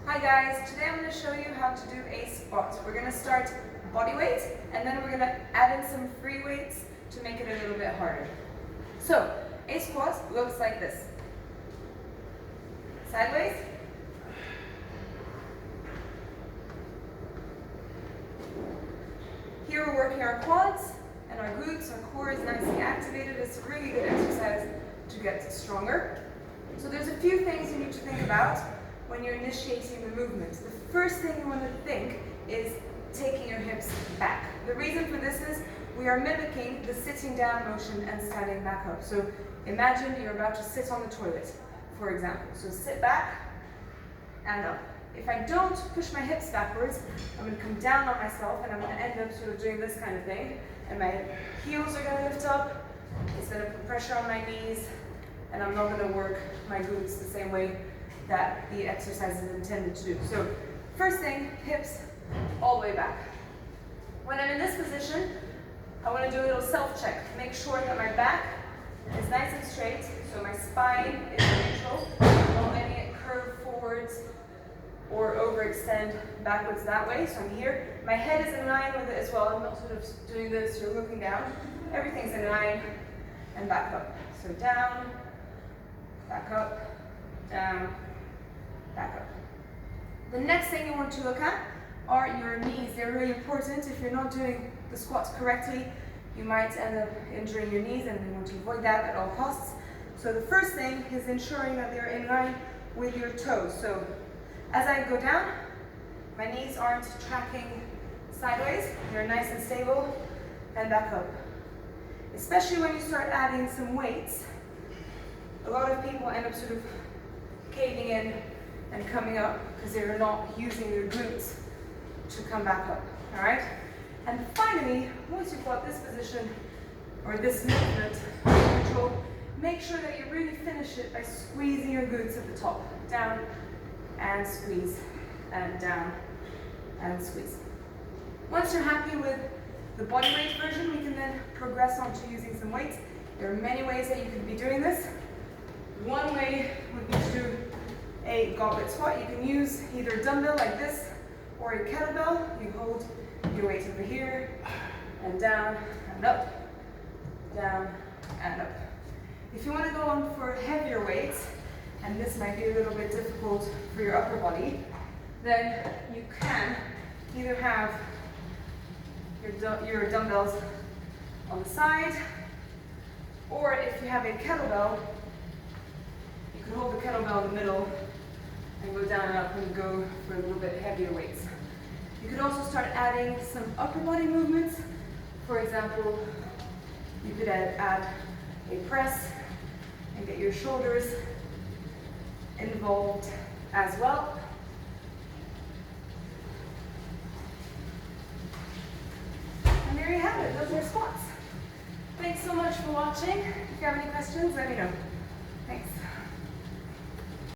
Hi guys, today I'm going to show you how to do a squat. We're going to start body weight and then we're going to add in some free weights to make it a little bit harder. So, a squat looks like this. Sideways. Here we're working our quads and our glutes, our core is nicely activated. It's a really good exercise to get stronger. So there's a few things you need to think about when you're initiating the movement. The first thing you want to think is taking your hips back. The reason for this is we are mimicking the sitting down motion and standing back up. So imagine you're about to sit on the toilet, for example. So sit back and up. If I don't push my hips backwards, I'm going to come down on myself and I'm going to end up sort of doing this kind of thing. And my heels are going to lift up, it's going to put pressure on my knees, and I'm not going to work my glutes the same way that the exercise is intended to do. So first thing, hips all the way back. When I'm in this position, I want to do a little self-check. Make sure that my back is nice and straight, so my spine is neutral. Don't let it curve forwards or overextend backwards that way. So I'm here. My head is in line with it as well. I'm not sort of doing this, you're looking down. Everything's in line and back up. So down, back up, down, back up. The next thing you want to look at are your knees. They're really important. If you're not doing the squats correctly, you might end up injuring your knees, and you want to avoid that at all costs. So the first thing is ensuring that they're in line with your toes. So as I go down, my knees aren't tracking sideways. They're nice and stable, and back up. Especially when you start adding some weights, a lot of people end up sort of caving in and coming up because they're not using their glutes to come back up, all right? And finally, once you've got this position or this movement control, make sure that you really finish it by squeezing your glutes at the top. Down and squeeze, and down and squeeze. Once you're happy with the body weight version, we can then progress on to using some weights. There are many ways that you could be doing this. One way would be to do a goblet squat. You can use either a dumbbell like this or a kettlebell. You hold your weight over here and down and up, down and up. If you want to go on for heavier weights, and this might be a little bit difficult for your upper body, then you can either have your dumbbells on the side, or if you have a kettlebell, you can hold the kettlebell in the middle and go down and up and go for a little bit heavier weights. You could also start adding some upper body movements. For example, you could add a press and get your shoulders involved as well. And there you have it, those are squats. Thanks so much for watching. If you have any questions, let me know. Thanks.